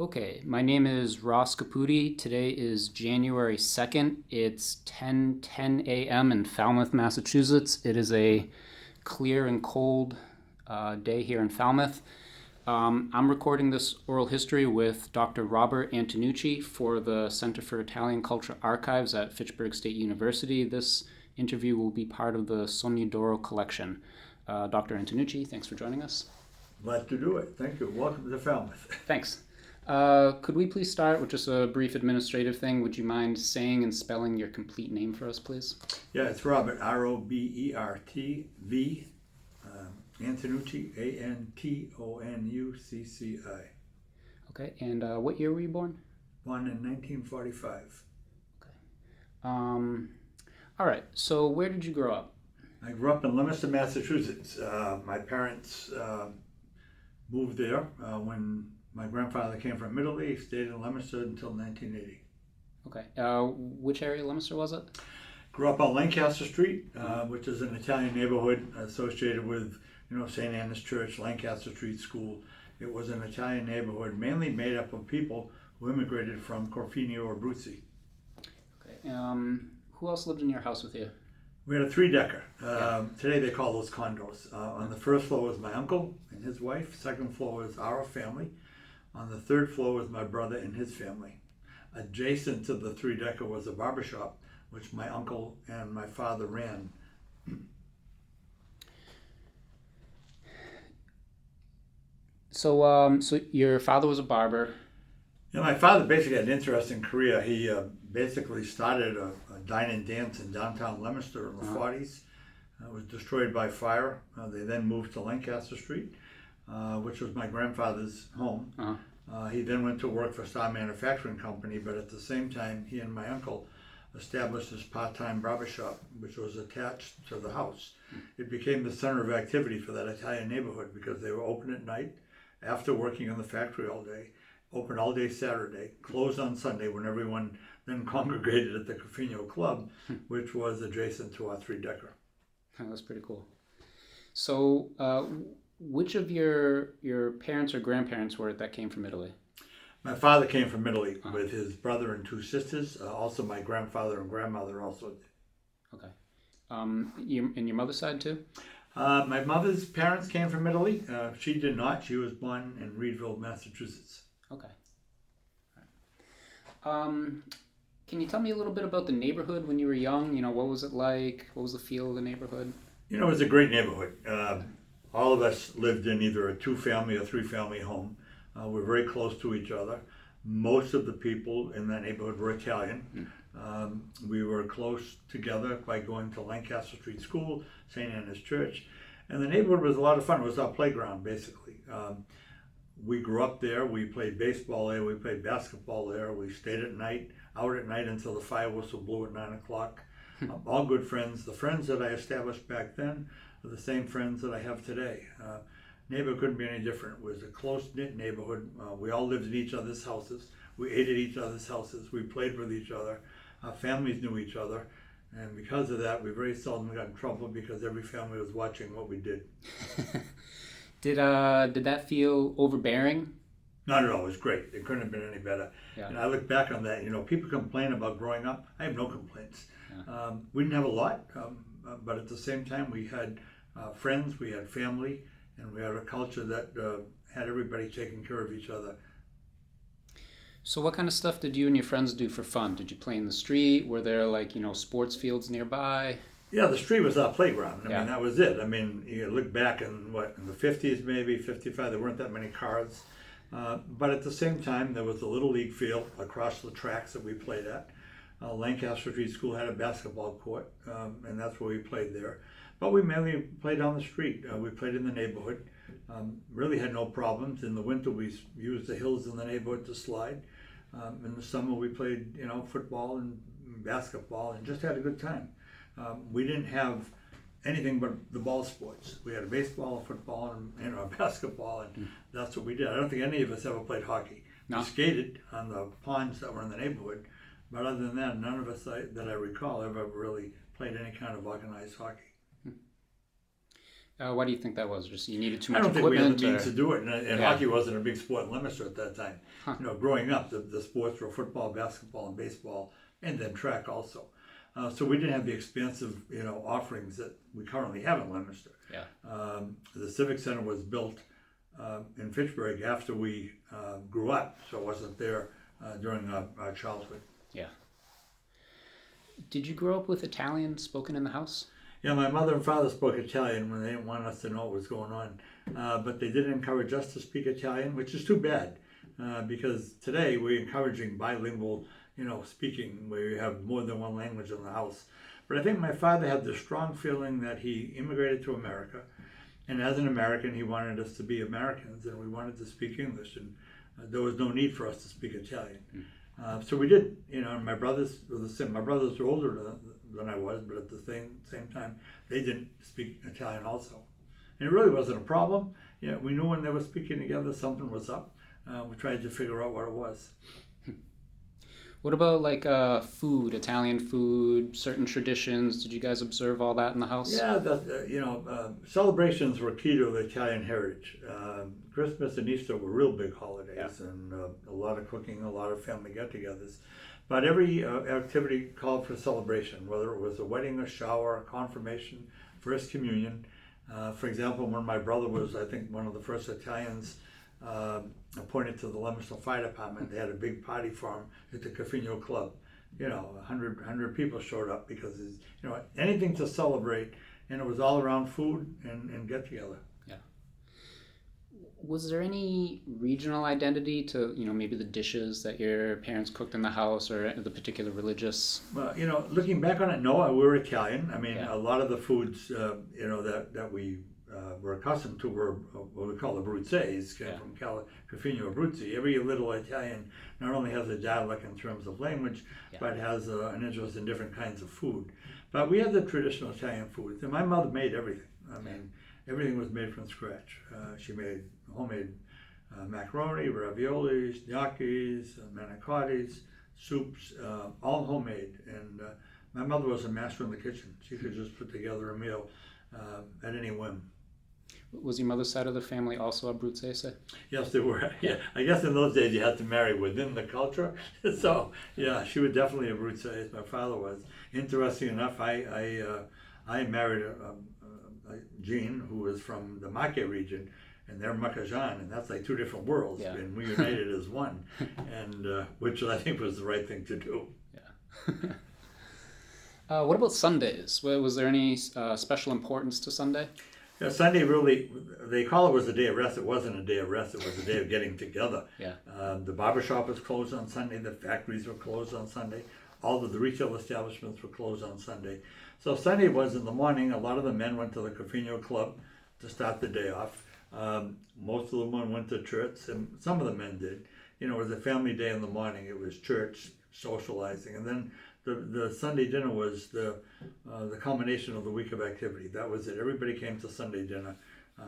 Okay, my name is Ross Caputi. Today is January 2nd. It's 10:10 a.m. in Falmouth, Massachusetts. It is a clear and cold day here in Falmouth. I'm recording this oral history with Dr. Robert Antonucci for the Center for Italian Culture Archives at Fitchburg State University. This interview will be part of the Sogni d'Oro collection. Dr. Antonucci, thanks for joining us. Glad to do it. Thank you. Welcome to Falmouth. Thanks. Could we please start with just a brief administrative thing? Would you mind saying and spelling your complete name for us, please? Yeah, it's Robert, Robert, Antonucci, Antonucci. Okay, and what year were you born? Born in 1945. Okay. All right, so where did you grow up? I grew up in Leominster, Massachusetts. My parents moved there when my grandfather came from Italy, stayed in Leominster until 1980. Okay, which area of Leominster was it? Grew up on Lancaster Street, which is an Italian neighborhood associated with, St. Anna's Church, Lancaster Street School. It was an Italian neighborhood mainly made up of people who immigrated from Corfino or Abruzzi. Okay, who else lived in your house with you? We had a three-decker. Today they call those condos. On the first floor was my uncle and his wife. Second floor was our family. On the third floor was my brother and his family. Adjacent to the three-decker was a barbershop, which my uncle and my father ran. So your father was a barber. My father basically had an interesting career. He basically started a dine and dance in downtown Leominster in the 40s. It was destroyed by fire. They then moved to Lancaster Street, which was my grandfather's home. He then went to work for Star Manufacturing Company, but at the same time, he and my uncle established his part-time barbershop, which was attached to the house. It became the center of activity for that Italian neighborhood because they were open at night after working in the factory all day, open all day Saturday, closed on Sunday when everyone then congregated at the Corfino Club, which was adjacent to our three-decker. Oh, that's pretty cool. So which of your parents or grandparents were it that came from Italy? My father came from Italy with his brother and two sisters. Also, my grandfather and grandmother also did. Okay. And your mother's side too? My mother's parents came from Italy. She did not. She was born in Reedville, Massachusetts. Okay. All right. Can you tell me a little bit about the neighborhood when you were young? What was it like? What was the feel of the neighborhood? It was a great neighborhood. All of us lived in either a two-family or three-family home. We're very close to each other. Most of the people in that neighborhood were Italian. We were close together by going to Lancaster Street School, St. Anna's Church, and the neighborhood was a lot of fun. It was our playground, basically. We grew up there. We played baseball there. We played basketball there. We stayed out at night until the fire whistle blew at 9 o'clock. All good friends. The friends that I established back then are the same friends that I have today. Neighborhood couldn't be any different. It was a close-knit neighborhood. We all lived in each other's houses. We ate at each other's houses. We played with each other. Our families knew each other. And because of that, we very seldom got in trouble because every family was watching what we did. Did that feel overbearing? Not at all. It was great. It couldn't have been any better. Yeah. And I look back on that. People complain about growing up. I have no complaints. Yeah. We didn't have a lot, but at the same time, we had friends, we had family, and we had a culture that had everybody taking care of each other. So what kind of stuff did you and your friends do for fun? Did you play in the street? Were there sports fields nearby? Yeah, the street was our playground. I Yeah. mean, that was it. I mean, you look back in the 50s, maybe 55, there weren't that many cars. But at the same time, there was a little league field across the tracks that we played at. Lancaster Street School had a basketball court, and that's where we played there. But we mainly played on the street. We played in the neighborhood. Really had no problems. In the winter, we used the hills in the neighborhood to slide. In the summer, we played, football and basketball, and just had a good time. We didn't have anything but the ball sports. We had a baseball, a football, and a basketball, and that's what we did. I don't think any of us ever played hockey. No. We skated on the ponds that were in the neighborhood, but other than that, none of us that I recall ever really played any kind of organized hockey. Why do you think that was? Just you needed too I much don't think we had equipment? the means to do it, and Yeah. hockey wasn't a big sport in Leominster at that time. Huh. Growing up, the sports were football, basketball, and baseball, and then track also. So we didn't have the expansive, offerings that we currently have in Leominster. Yeah. The Civic Center was built in Fitchburg after we grew up, so it wasn't there during our childhood. Yeah. Did you grow up with Italian spoken in the house? Yeah, my mother and father spoke Italian when they didn't want us to know what was going on. But they did encourage us to speak Italian, which is too bad, because today we're encouraging bilingual, speaking where you have more than one language in the house. But I think my father had the strong feeling that he immigrated to America, and as an American, he wanted us to be Americans, and we wanted to speak English, and there was no need for us to speak Italian. So we did, and my brothers were the same. My brothers were older than I was, but at the same time, they didn't speak Italian also. And it really wasn't a problem. We knew when they were speaking together, something was up. We tried to figure out what it was. What about like food, Italian food, certain traditions? Did you guys observe all that in the house? Yeah, celebrations were key to the Italian heritage. Christmas and Easter were real big holidays, and a lot of cooking, a lot of family get-togethers. But every activity called for celebration, whether it was a wedding, a shower, a confirmation, first communion. For example, when my brother was, I think, one of the first Italians appointed to the Leominster Fire Department, they had a big party for him at the Cafino Club. 100 people showed up because, anything to celebrate, and it was all around food and get together. Yeah. Was there any regional identity to, maybe the dishes that your parents cooked in the house or the particular religious? Well, looking back on it, no, we were Italian. I mean, Yeah. a lot of the foods, that we were accustomed to were what we call Abruzzese, came from Cafino Abruzzi. Every little Italian not only has a dialect in terms of language, but has an interest in different kinds of food. But we had the traditional Italian foods, and my mother made everything. I mean, everything was made from scratch. She made homemade macaroni, raviolis, gnocchis, manicottis, soups, all homemade. And my mother was a master in the kitchen. She could just put together a meal at any whim. Was your mother's side of the family also Abruzzese? Yes, they were. Yeah, I guess in those days you had to marry within the culture. So yeah, she was definitely Abruzzese. My father was. Interesting enough, I married Jean, who was from the Marche region, and they're Makajan, and that's like two different worlds, and we united as one, and which I think was the right thing to do. Yeah. What about Sundays? Was there any special importance to Sunday? Yeah, Sunday really, they call it was a day of rest. It wasn't a day of rest. It was a day of getting together. Yeah. The barbershop was closed on Sunday. The factories were closed on Sunday. All of the retail establishments were closed on Sunday. So Sunday was in the morning. A lot of the men went to the Cafino Club to start the day off. Most of the men went to church, and some of the men did. It was a family day in the morning. It was church, socializing, and then the Sunday dinner was the culmination of the week of activity. That was it. Everybody came to Sunday dinner.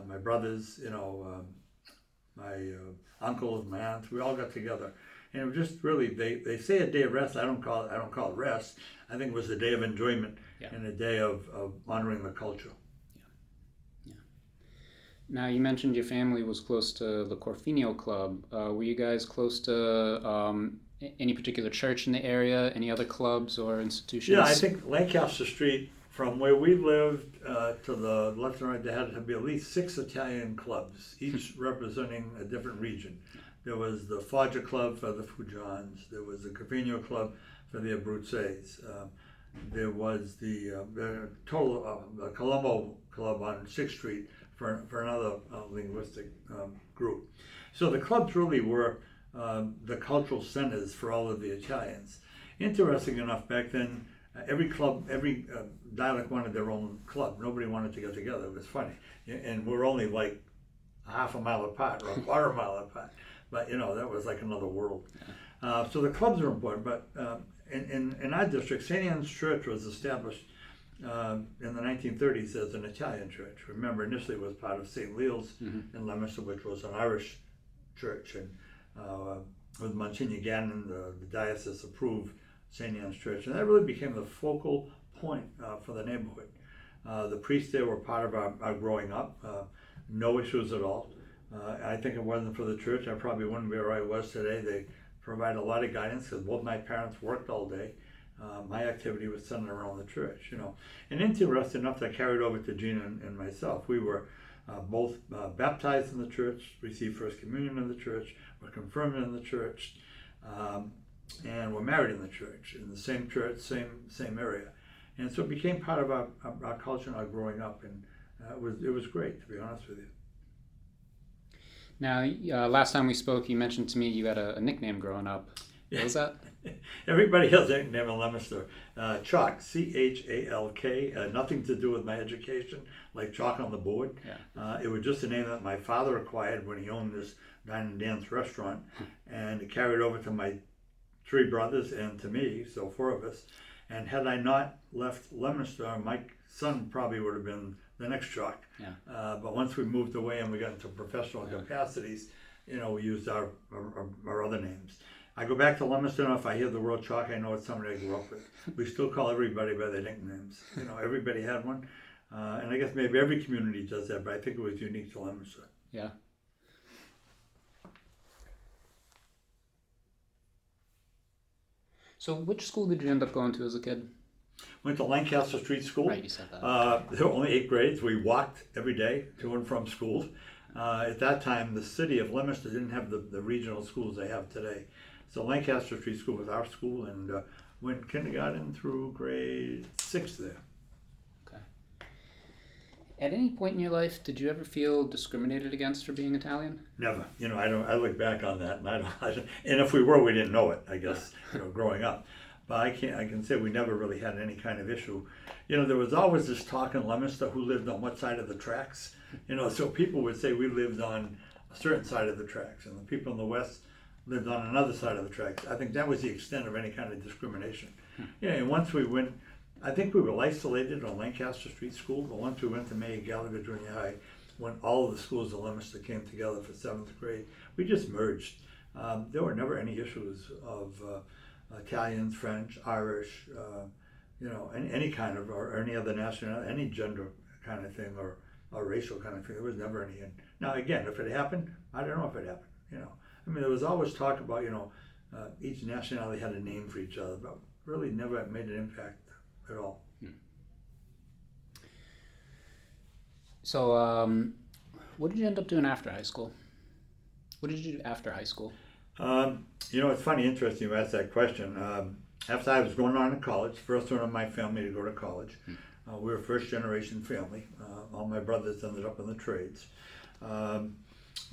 My brothers, my uncles, my aunts, we all got together. And it was just really, they say a day of rest. I don't call it rest. I think it was a day of enjoyment and a day of honoring the culture. Yeah. Now, you mentioned your family was close to the Corfino Club. Were you guys close to any particular church in the area, any other clubs or institutions? Yeah, I think Lancaster Street, from where we lived to the left and right, there had to be at least 6 Italian clubs, each representing a different region. There was the Foggia Club for the Fujans. There was the Cafino Club for the Abruzzes. There was the Colombo Club on 6th Street for another linguistic group. So the clubs really were the cultural centers for all of the Italians. Interesting enough, back then, every dialect wanted their own club. Nobody wanted to get together. It was funny. And we're only like half a mile apart or a quarter mile apart. But, that was like another world. So the clubs are important. But in our district, St. Anne's Church was established in the 1930s as an Italian church. Remember, initially it was part of St. Leo's in Leominster, which was an Irish church. And with Monsignor Gannon, the diocese approved St. Anne's Church. And that really became the focal point for the neighborhood. The priests there were part of our growing up. No issues at all. I think if it wasn't for the church, I probably wouldn't be where I was today. They provide a lot of guidance because both my parents worked all day. My activity was centered around the church, And interesting enough, that carried over to Gina and myself. We were both baptized in the church, received First Communion in the church, were confirmed in the church, and were married in the church, in the same church, same area. And so it became part of our culture and our growing up, and it was great, to be honest with you. Now, last time we spoke, you mentioned to me you had a nickname growing up. What was that? Everybody has a nickname in Leominster. Chalk, Chalk. Nothing to do with my education, like chalk on the board. Yeah. It was just a name that my father acquired when he owned this dine and dance restaurant, and it carried over to my 3 brothers and to me, so 4 of us. And had I not left Leominster, my son probably would have been the next Chalk. Yeah. But once we moved away and we got into professional capacities, we used our other names. I go back to Leominster, and if I hear the word Chalk, I know it's somebody I grew up with. We still call everybody by their nicknames. Everybody had one. And I guess maybe every community does that, but I think it was unique to Leominster. Yeah. So which school did you end up going to as a kid? Went to Lancaster Street School. Right, you said that. There were only 8 grades. We walked every day to and from school. At that time, the city of Leominster didn't have the regional schools they have today. So Lancaster Street School was our school, and went kindergarten through grade 6 there. Okay. At any point in your life, did you ever feel discriminated against for being Italian? Never. I look back on that, and I don't. And if we were, we didn't know it, I guess, growing up. But I can say we never really had any kind of issue. There was always this talk in Leominster who lived on what side of the tracks. So people would say we lived on a certain side of the tracks, and the people in the west lived on another side of the tracks. I think that was the extent of any kind of discrimination. And once we went, I think we were isolated on Lancaster Street School, but once we went to May Gallagher Junior High, when all of the schools in Leominster came together for 7th grade, we just merged. There were never any issues of Italians, French, Irish, any kind of, or any other nationality, any gender kind of thing, or racial kind of thing. There was never any. Now, again, if it happened, I don't know if it happened. There was always talk about, each nationality had a name for each other, but really never made an impact at all. So, what did you end up doing after high school? What did you do after high school? It's funny, interesting you asked that question. After I was going on to college, first one in my family to go to college. We were a first-generation family. All my brothers ended up in the trades.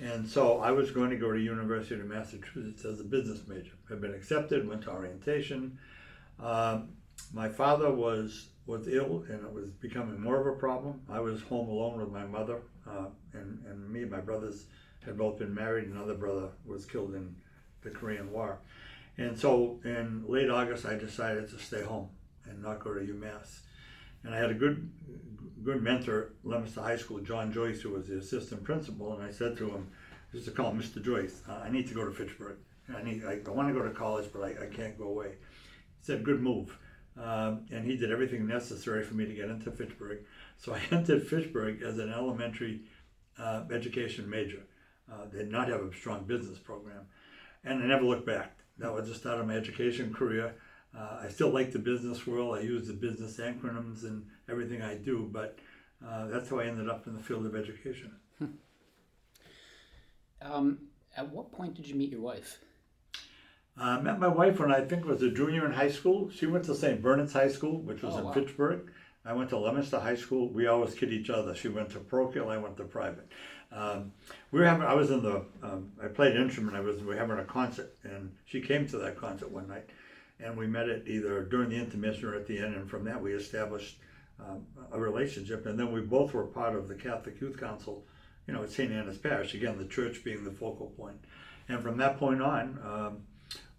And so I was going to go to University of Massachusetts as a business major. I'd been accepted, went to orientation. My father was ill, and it was becoming more of a problem. I was home alone with my mother, and me and my brothers had both been married. Another brother was killed in the Korean War. And so in late August, I decided to stay home and not go to UMass. And I had a good mentor at Leominster High School, John Joyce, who was the assistant principal, and I said to him, I used to call him Mr. Joyce, I need to go to Fitchburg. I want to go to college, but I can't go away. He said, good move. And he did everything necessary for me to get into Fitchburg. So I entered Fitchburg as an elementary education major. They did not have a strong business program. And I never looked back. That was the start of my education career. I still like the business world. I use the business acronyms in everything I do, but that's how I ended up in the field of education. At what point did you meet your wife? I met my wife when I think was a junior in high school. She went to St. Bernard's High School, which was in Fitchburg. I went to Leominster High School. We always kid each other. She went to parochial, I went to private. I played an instrument. We were having a concert, and she came to that concert one night, and we met it either during the intermission or at the end, and from that we established a relationship, and then we both were part of the Catholic Youth Council, at St. Anna's Parish, again, the church being the focal point. And from that point on,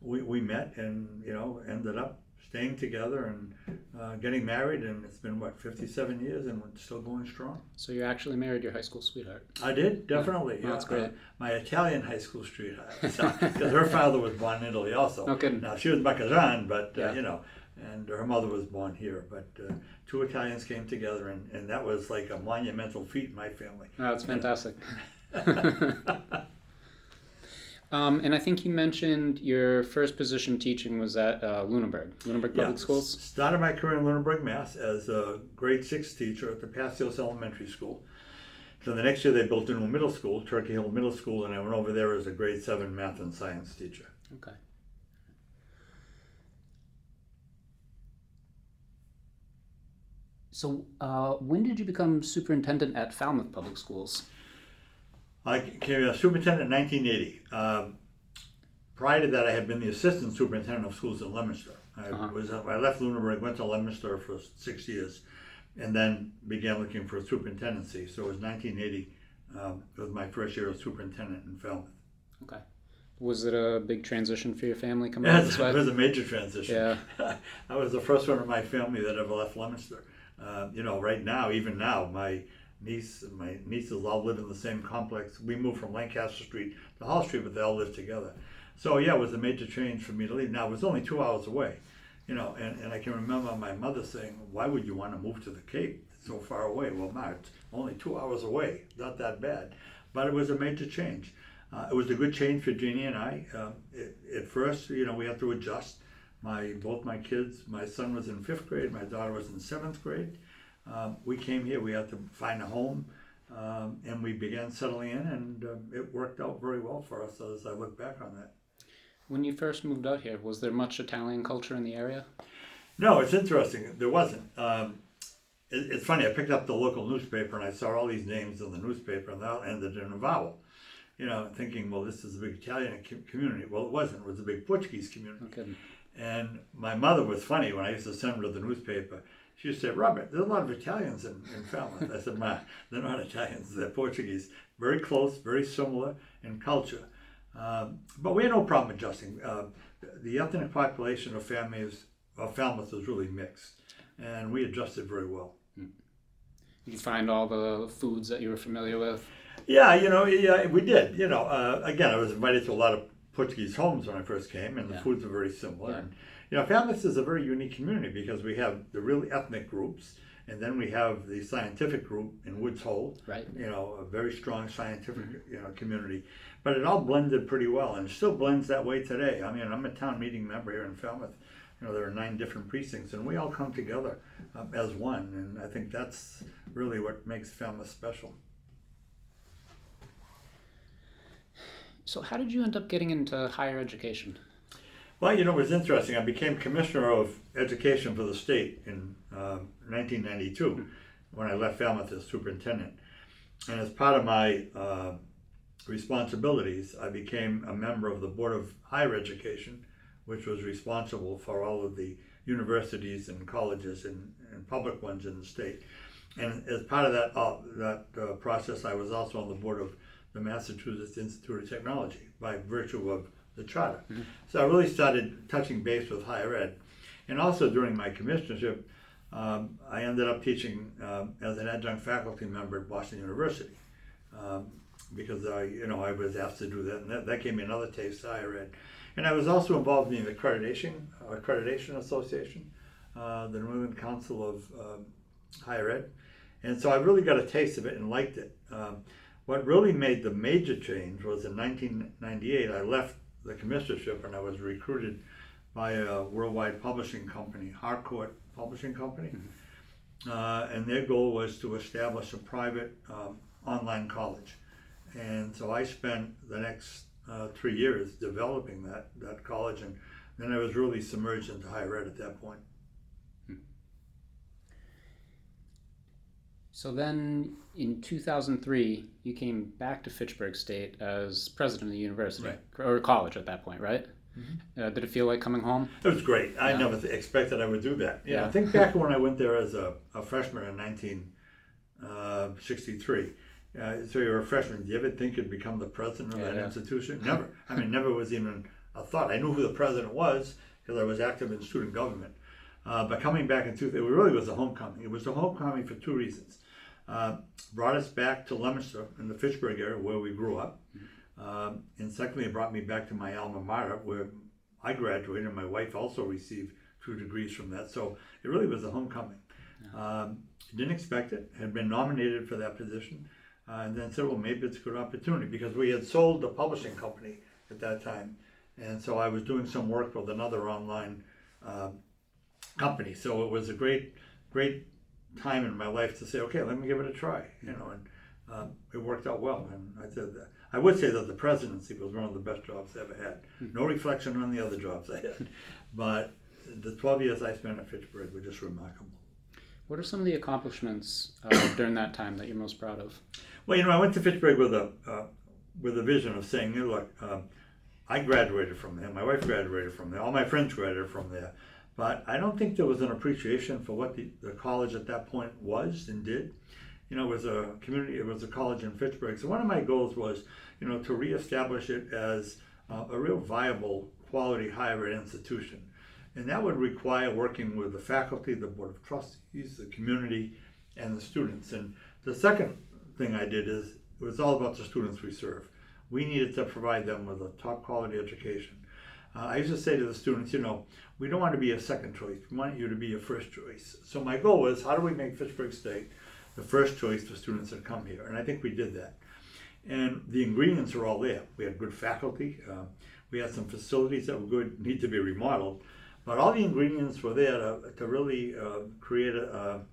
we met and, ended up staying together and getting married, and it's been, 57 years, and we're still going strong. So you actually married your high school sweetheart? I did, definitely. Yeah. That's great. My Italian high school sweetheart, because her father was born in Italy also. No kidding. Now, she was Baccajan, but, and her mother was born here. But two Italians came together, and that was like a monumental feat in my family. Oh, that's fantastic. And I think you mentioned your first position teaching was at Lunenburg Public Schools. Started my career in Lunenburg, Mass. as a grade 6 teacher at the Passios Elementary School. So the next year they built a new middle school, Turkey Hill Middle School, and I went over there as a grade 7 math and science teacher. Okay. So when did you become superintendent at Falmouth Public Schools? I became a superintendent in 1980. Prior to that, I had been the assistant superintendent of schools in Leominster. I left Lunenburg, went to Leominster for 6 years, and then began looking for a superintendency. So it was 1980. It was my first year as superintendent in Falmouth. Okay. Was it a big transition for your family coming out this way? It was a major transition. Yeah. I was the first one in my family that ever left Leominster. Right now, even now, my nieces all live in the same complex. We moved from Lancaster Street to Hall Street, but they all live together. So yeah, it was a major change for me to leave. Now it was only 2 hours away, and I can remember my mother saying, "Why would you want to move to the Cape? It's so far away." Well, Ma, it's only 2 hours away. Not that bad, but it was a major change. It was a good change for Jeannie and I. At first, we had to adjust. Both my kids, my son was in 5th grade, my daughter was in 7th grade. We came here, we had to find a home, and we began settling in, and it worked out very well for us as I look back on that. When you first moved out here, was there much Italian culture in the area? No, it's interesting. There wasn't. It's funny, I picked up the local newspaper and I saw all these names in the newspaper, and they all ended in a vowel. Thinking, well, this is a big Italian community. Well, it wasn't. It was a big Portuguese community. Okay. And my mother was funny when I used to send her to the newspaper. She used to say, "Robert, there's a lot of Italians in Falmouth." I said, "Ma, they're not Italians, they're Portuguese." Very close, very similar in culture. But we had no problem adjusting. The ethnic population of Falmouth was really mixed, and we adjusted very well. Did you find all the foods that you were familiar with? Yeah, we did. Again, I was invited to a lot of Portuguese homes when I first came, and the foods were very similar. Yeah. And, Falmouth is a very unique community because we have the really ethnic groups, and then we have the scientific group in Woods Hole. Right. A very strong scientific, community. But it all blended pretty well, and it still blends that way today. I mean, I'm a town meeting member here in Falmouth. There are 9 different precincts, and we all come together as one, and I think that's really what makes Falmouth special. So how did you end up getting into higher education? Well, it was interesting. I became Commissioner of Education for the state in 1992 when I left Falmouth as superintendent. And as part of my responsibilities, I became a member of the Board of Higher Education, which was responsible for all of the universities and colleges and public ones in the state. And as part of that process, I was also on the board of the Massachusetts Institute of Technology by virtue of the charter. Mm-hmm. So I really started touching base with higher ed. And also during my commissionership, I ended up teaching as an adjunct faculty member at Boston University because I was asked to do that, and that gave me another taste of higher ed. And I was also involved in the accreditation association, the New England Council of Higher Ed. And so I really got a taste of it and liked it. What really made the major change was in 1998, I left the commissionership and I was recruited by a worldwide publishing company, Harcourt Publishing Company. Mm-hmm. And their goal was to establish a private online college. And so I spent the next 3 years developing that college, and then I was really submerged into higher ed at that point. So then in 2003, you came back to Fitchburg State as president of the university, right. Or college at that point, right? Mm-hmm. Did it feel like coming home? It was great. I never expected I would do that. I think back when I went there as a freshman in 1963. So you're a freshman. Do you ever think you'd become the president of that institution? Never. I mean, never was even a thought. I knew who the president was because I was active in student government. But coming back in 2000, it really was a homecoming. It was a homecoming for 2 reasons. Brought us back to Leominster in the Fitchburg area where we grew up. And secondly, it brought me back to my alma mater where I graduated, and my wife also received 2 degrees from that. So it really was a homecoming. Didn't expect it, had been nominated for that position, and then said, well, maybe it's a good opportunity, because we had sold the publishing company at that time. And so I was doing some work with another online company. So it was a great time in my life to say, okay, let me give it a try, and it worked out well. And I would say that the presidency was one of the best jobs I ever had. No reflection on the other jobs I had, but the 12 years I spent at Fitchburg were just remarkable. What are some of the accomplishments during that time that you're most proud of? Well, I went to Fitchburg with a vision of saying, look, I graduated from there, my wife graduated from there, all my friends graduated from there, but I don't think there was an appreciation for what the college at that point was and did. It was a community, it was a college in Fitchburg. So one of my goals was, to reestablish it as a real viable, quality higher ed institution. And that would require working with the faculty, the board of trustees, the community, and the students. And the second thing I did is, it was all about the students we serve. We needed to provide them with a top quality education. I used to say to the students, we don't want to be a second choice. We want you to be a first choice. So my goal was, how do we make Fitchburg State the first choice for students that come here? And I think we did that. And the ingredients are all there. We had good faculty. We had some facilities that were good, need to be remodeled. But all the ingredients were there to really create an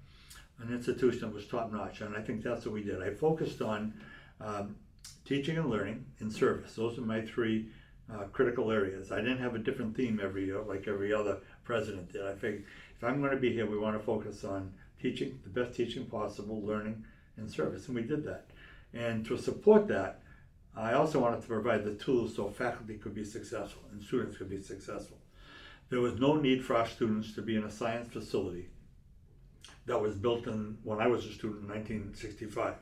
institution that was top notch. And I think that's what we did. I focused on teaching and learning and service. Those are my 3 critical areas. I didn't have a different theme every year like every other president did. I figured if I'm going to be here, we want to focus on teaching, the best teaching possible, learning, and service. And we did that. And to support that, I also wanted to provide the tools so faculty could be successful and students could be successful. There was no need for our students to be in a science facility that was built when I was a student in 1965.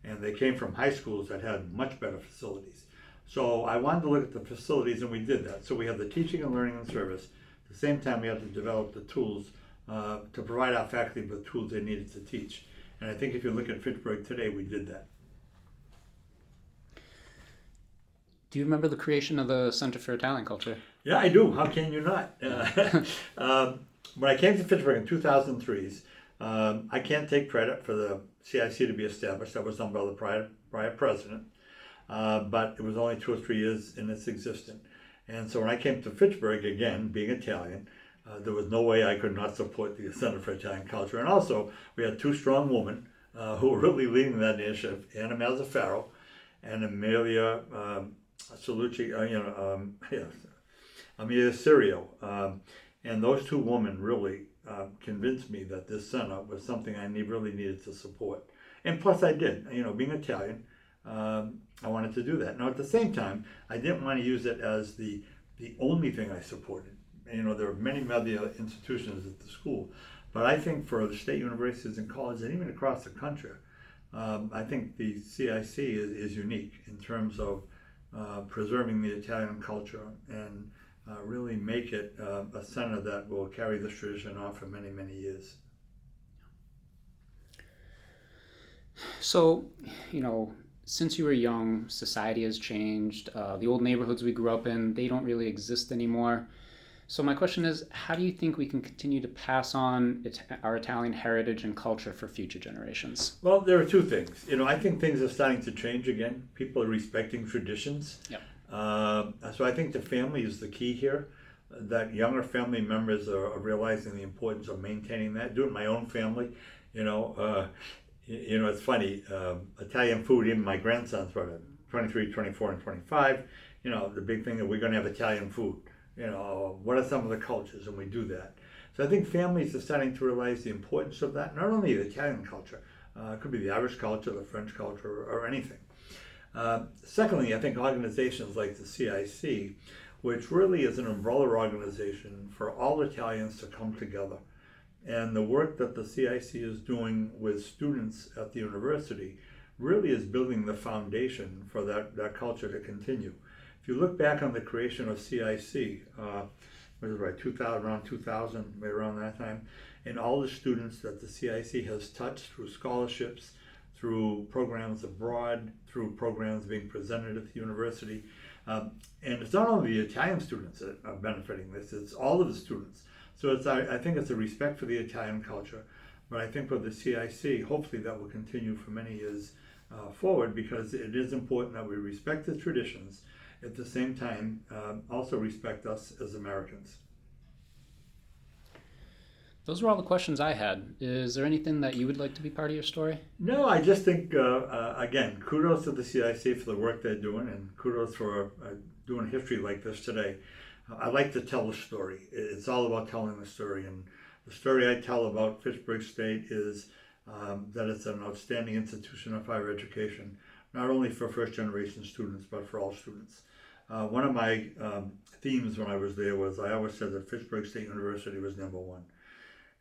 And they came from high schools that had much better facilities. So I wanted to look at the facilities, and we did that. So we have the teaching and learning and service. At the same time, we had to develop the tools to provide our faculty with the tools they needed to teach. And I think if you look at Fitchburg today, we did that. Do you remember the creation of the Center for Italian Culture? Yeah, I do. How can you not? When I came to Fitchburg in 2003, I can't take credit for the CIC to be established. That was done by the prior president. But it was only 2 or 3 years in its existence. And so when I came to Fitchburg, again, being Italian, there was no way I could not support the Center for Italian Culture. And also, we had 2 strong women who were really leading that initiative, Anna Mazzaferro and Amelia Gallucci-Cirio. And those 2 women really convinced me that this center was something I really needed to support. And plus I did, being Italian, I wanted to do that. Now at the same time, I didn't want to use it as the only thing I supported. There are many other institutions at the school, but I think for the state universities and colleges, and even across the country, I think the CIC is unique in terms of preserving the Italian culture and really make it a center that will carry this tradition on for many, many years. So, since you were young, society has changed. The old neighborhoods we grew up in, they don't really exist anymore. So my question is, how do you think we can continue to pass on our Italian heritage and culture for future generations? Well, there are 2 things. I think things are starting to change again. People are respecting traditions. Yep. So I think the family is the key here. That younger family members are realizing the importance of maintaining that. Doing my own family, it's funny, Italian food, even my grandsons, 23, 24, and 25, the big thing that we're going to have Italian food. What are some of the cultures? And we do that. So I think families are starting to realize the importance of that, not only the Italian culture, it could be the Irish culture, the French culture, or anything. Secondly, I think organizations like the CIC, which really is an umbrella organization for all Italians to come together. And the work that the CIC is doing with students at the university really is building the foundation for that culture to continue. If you look back on the creation of CIC, around 2000, maybe around that time, and all the students that the CIC has touched through scholarships, through programs abroad, through programs being presented at the university. And it's not only the Italian students that are benefiting this, it's all of the students. So I think it's a respect for the Italian culture, but I think with the CIC, hopefully that will continue for many years forward, because it is important that we respect the traditions, at the same time also respect us as Americans. Those were all the questions I had. Is there anything that you would like to be part of your story? No, I just think, again, kudos to the CIC for the work they're doing, and kudos for doing history like this today. I like to tell the story. It's all about telling the story, and the story I tell about Fitchburg State is that it's an outstanding institution of higher education, not only for first-generation students, but for all students. One of my themes when I was there was I always said that Fitchburg State University was number one.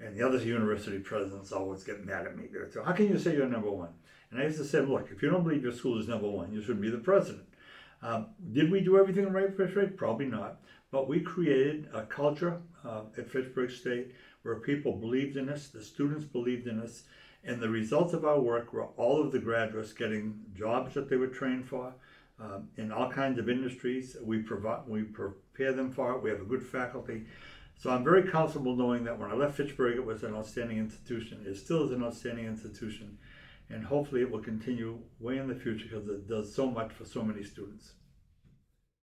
And the other university presidents always get mad at me. So how can you say you're number one? And I used to say, look, if you don't believe your school is number one, you should be the president. Did we do everything right for Fitchburg? Probably not. But we created a culture at Fitchburg State where people believed in us, the students believed in us, and the results of our work were all of the graduates getting jobs that they were trained for in all kinds of industries. We prepare them for it. We have a good faculty. So I'm very comfortable knowing that when I left Fitchburg, it was an outstanding institution. It still is an outstanding institution. And hopefully it will continue way in the future, because it does so much for so many students.